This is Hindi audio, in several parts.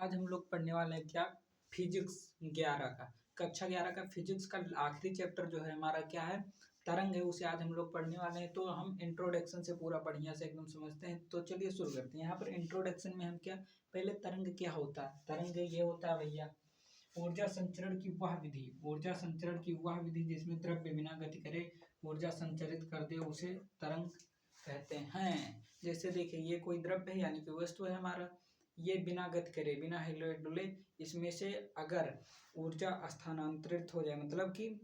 आज हम लोग पढ़ने वाले हैं क्या, फिजिक्स 11 का, कक्षा 11 का फिजिक्स का आखिरी चैप्टर जो है हमारा क्या है, तरंग है, उसे आज हम लोग पढ़ने वाले हैं। तो हम इंट्रोडक्शन से पूरा बढ़िया से एकदम समझते हैं। तो चलिए शुरू करते हैं। यहाँ पर इंट्रोडक्शन में हम क्या, पहले तरंग क्या होता है। तरंग ये होता है भैया ऊर्जा संचरण की वह विधि, ऊर्जा संचरण की वह विधि जिसमें द्रव्य बिना गति करे ऊर्जा संचरित कर दे, उसे तरंग कहते हैं। जैसे देखिए ये कोई द्रव्य है यानी कि वस्तु है हमारा, ये बिना गति करे, बिना हिले डुले, इसमें से अगर ऊर्जा स्थानांतरित हो जाए, मतलब कि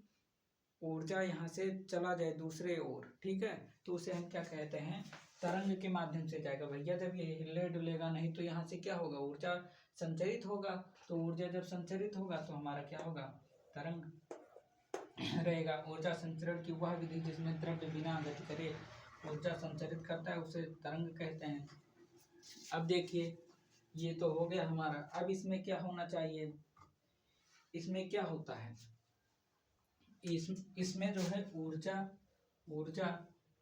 ऊर्जा यहाँ से चला जाए दूसरे ओर, ठीक है, तो उसे हम क्या कहते हैं, तरंग के माध्यम से जाएगा भैया। जब ये हिले डुलेगा नहीं तो यहाँ से क्या होगा, ऊर्जा संचरित होगा। तो ऊर्जा जब संचरित होगा तो हमारा क्या होगा, तरंग रहेगा। ऊर्जा संचरण की वह विधि जिसमें द्रव्य बिना गति करे ऊर्जा संचरित करता है, उसे तरंग कहते हैं। अब देखिए ये तो हो गया हमारा। अब इसमें क्या होना चाहिए, इसमें क्या होता है, इसमें जो है ऊर्जा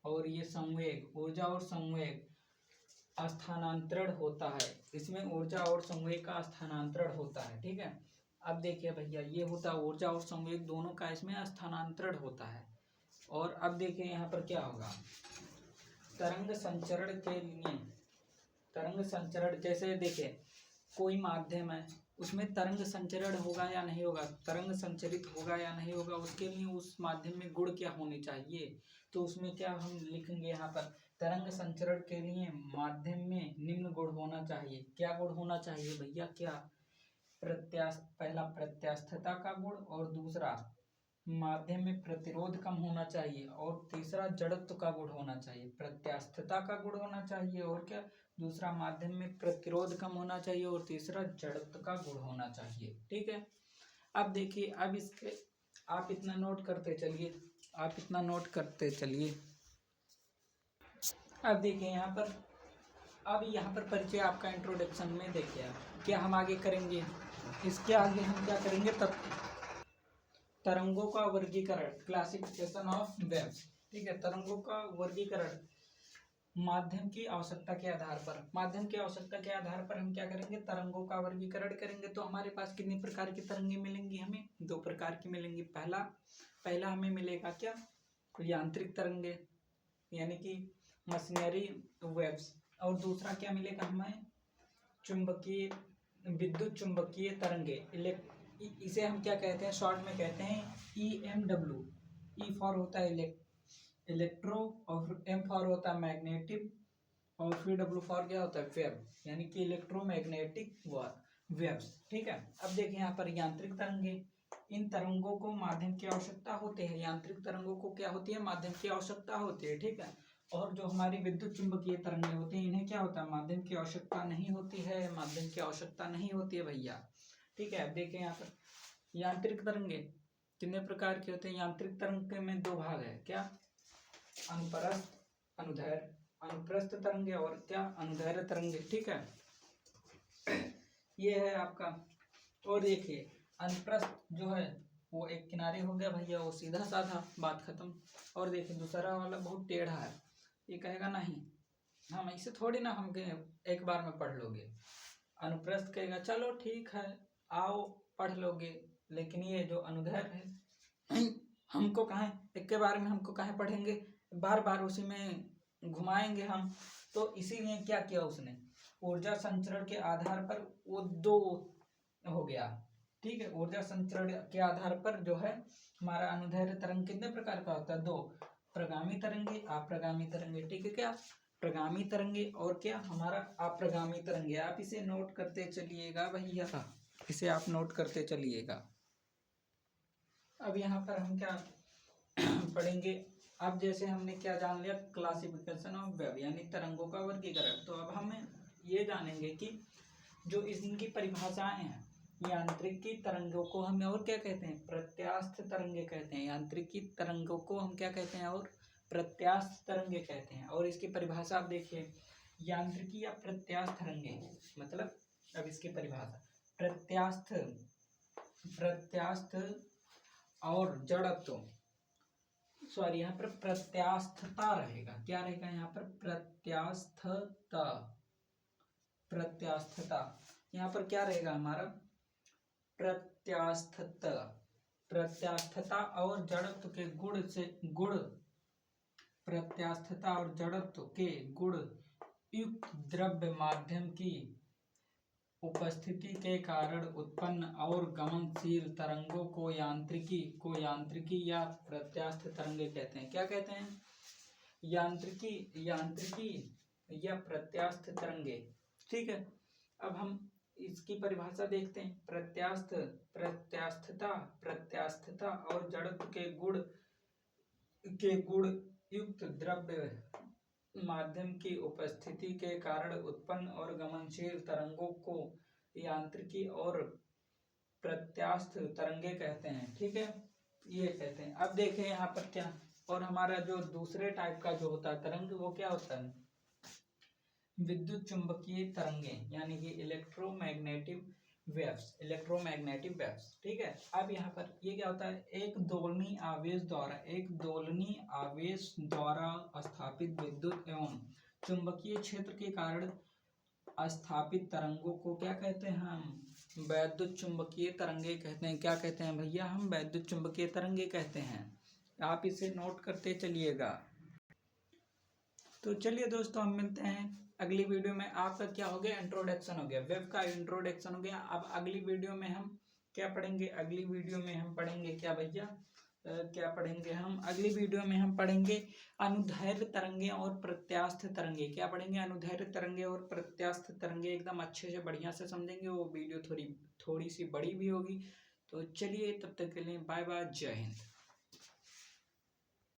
और ये संवेग, ऊर्जा और संवेग स्थानांतरण होता है। इसमें ऊर्जा और संवेग का स्थानांतरण होता है, ठीक है। अब देखिए भैया ये होता है ऊर्जा और संवेग दोनों का इसमें स्थानांतरण होता है। और अब देखिए यहाँ पर क्या होगा, तरंग संचरण के लिए, तरंग संचरण जैसे देखिए कोई माध्यम है उसमें तरंग संचरण होगा या नहीं होगा, तरंग संचरित होगा या नहीं होगा, उसके लिए उस माध्यम में गुण क्या होने चाहिए। तो उसमें क्या हम लिखेंगे यहाँ पर, तरंग संचरण के लिए माध्यम में निम्न गुण होना चाहिए। क्या गुण होना चाहिए भैया, क्या पहला प्रत्यास्थता का गुण, और दूसरा माध्यम में प्रतिरोध कम होना चाहिए, और तीसरा जड़त्व का गुण होना चाहिए। प्रत्यास्थता का गुण होना चाहिए, और क्या, दूसरा माध्यम में प्रतिरोध कम होना चाहिए, और तीसरा जड़त्व का गुण होना चाहिए, ठीक है। अब देखिए, अब इसके आप इतना नोट करते चलिए, आप इतना नोट करते चलिए। अब देखिए यहाँ पर, अब यहाँ पर परिचय आपका इंट्रोडक्शन में देखिए आप क्या हम आगे करेंगे, इसके आगे हम क्या करेंगे, तब तरंगों का वर्गीकरण, क्लासिफिकेशन ऑफ वेव्स, ठीक है। तरंगों का वर्गीकरण माध्यम की आवश्यकता के आधार पर, माध्यम की आवश्यकता के आधार पर हम क्या करेंगे, तरंगों का वर्गीकरण करेंगे। तो हमारे पास कितनी प्रकार की तरंगे मिलेंगी, हमें 2 प्रकार की मिलेंगी। पहला हमें मिलेगा क्या, यांत्रिक तरंगे यानी कि मशीनरी वेव्स, और दूसरा क्या मिलेगा हमें, चुंबकीय, विद्युत चुंबकीय तरंगे। इसे हम क्या कहते हैं, शॉर्ट में कहते हैं EMW। ई फॉर होता है इलेक्ट्रो, और एम फॉर होता है मैग्नेटिक, और फिर डब्ल्यू फॉर क्या होता है, वेव, यानी कि इलेक्ट्रोमैग्नेटिक वेव्स, ठीक है। अब देखिए यहाँ पर यांत्रिक तरंगे, इन तरंगों को माध्यम की आवश्यकता होती है। यांत्रिक तरंगों को क्या होती है, माध्यम की आवश्यकता होती है, ठीक है। और जो हमारी विद्युत चुंबकीय तरंगे होती हैं, इन्हें क्या होता है, माध्यम की आवश्यकता नहीं होती है, माध्यम की आवश्यकता नहीं होती है भैया, ठीक है। अब देखिए यहाँ पर यांत्रिक तरंगे कितने प्रकार के होते हैं। यांत्रिक तरंग में 2 भाग है, क्या, अनुप्रस्थ, अनुदैर्घ्य, अनुप्रस्थ तरंगे, और क्या, अनुदैर्घ्य तरंगे, ठीक है। ये है आपका। और देखिए अनुप्रस्थ जो है वो एक किनारे हो गया भैया, वो सीधा साधा, बात खत्म। और देखिए दूसरा वाला बहुत टेढ़ा है, ये कहेगा नहीं, हम ऐसे थोड़ी ना हम एक बार में पढ़ लोगे। अनुप्रस्थ कहेगा चलो ठीक है आओ पढ़ लोगे, लेकिन ये जो अनुदैर्घ्य है हमको कहाँ एक के बारे में हमको कहाँ पढ़ेंगे, बार बार उसी में घुमाएंगे हम। तो इसीलिए क्या किया उसने, ऊर्जा संचरण के आधार पर वो 2 हो गया, ठीक है। ऊर्जा संचरण के आधार पर जो है हमारा अनुदैर्घ्य तरंग कितने प्रकार का होता है, 2, प्रगामी तरंगे, अप्रगामी तरंगे, ठीक है। क्या, प्रगामी तरंगे, और क्या हमारा अप्रगामी तरंगे। आप इसे नोट करते चलिएगा भैया, इसे आप नोट करते चलिएगा। अब यहाँ पर हम क्या पढ़ेंगे, अब जैसे हमने क्या जान लिया, क्लासिफिकेशन ऑफ वेव यानी तरंगों का वर्गीकरण। तो अब हम ये जानेंगे कि जो इनकी परिभाषाएं हैं, यांत्रिक की तरंगों को हम और क्या कहते हैं, प्रत्यास्थ तरंगे कहते हैं। यांत्रिक की तरंगों को हम क्या कहते हैं, और प्रत्यास्थ तरंगे कहते हैं। और इसकी परिभाषा आप देखिए, यांत्रिकी या प्रत्यास्थ तरंगे मतलब, अब इसकी परिभाषा, प्रत्यास्थ और जड़त्व, सॉरी यहाँ पर प्रत्यास्थता रहेगा, क्या रहेगा यहाँ पर, प्रत्यास्थता, यहाँ पर क्या रहेगा हमारा, प्रत्यास्थता और जड़त्व के गुण से गुण, प्रत्यास्थता और जड़त्व के गुण युक्त द्रव्य माध्यम की उपस्थिति के कारण उत्पन्न और गमनशील तरंगों को यांत्रिकी या प्रत्यास्थ तरंगे कहते हैं। क्या कहते हैं, यांत्रिकी या प्रत्यास्थ तरंगे। ठीक है, अब हम इसकी परिभाषा देखते हैं। प्रत्यास्थता और जड़त्व के गुण युक्त द्रव्य माध्यम की उपस्थिति के कारण उत्पन्न और गमनशील तरंगों को यांत्रिकी और प्रत्यास्थ तरंगे कहते हैं। ठीक है, ये कहते हैं। अब देखें यहाँ पर क्या, और हमारा जो दूसरे टाइप का जो होता है तरंग, वो क्या होता है, विद्युत चुंबकीय तरंगे, यानी कि इलेक्ट्रोमैग्नेटिक वेव्स। ठीक है, अब यहाँ पर ये क्या होता है, एक दोलनी आवेश द्वारा स्थापित विद्युत एवं चुंबकीय क्षेत्र के कारण स्थापित तरंगों को क्या कहते हैं, हम वैद्युत चुंबकीय तरंगे कहते हैं। क्या कहते हैं भैया, हम वैद्युत चुंबकीय तरंगे कहते हैं। आप इसे नोट करते चलिएगा। तो चलिए दोस्तों, हम मिलते हैं अगली वीडियो में। आपका क्या हो गया, इंट्रोडक्शन हो गया, वेब का इंट्रोडक्शन हो गया। अब अगली वीडियो में हम क्या पढ़ेंगे, अगली वीडियो में हम पढ़ेंगे क्या भैया, क्या पढ़ेंगे हम अगली वीडियो में, हम पढ़ेंगे अनुदैर्ध्य तरंगे और प्रत्यास्थ तरंगे। क्या पढ़ेंगे, अनुदैर्ध्य तरंगे और प्रत्यास्थ तरंगे। एकदम अच्छे से बढ़िया से समझेंगे। वो वीडियो थोड़ी सी बड़ी भी होगी। तो चलिए, तब तक के लिए बाय बाय, जय हिंद।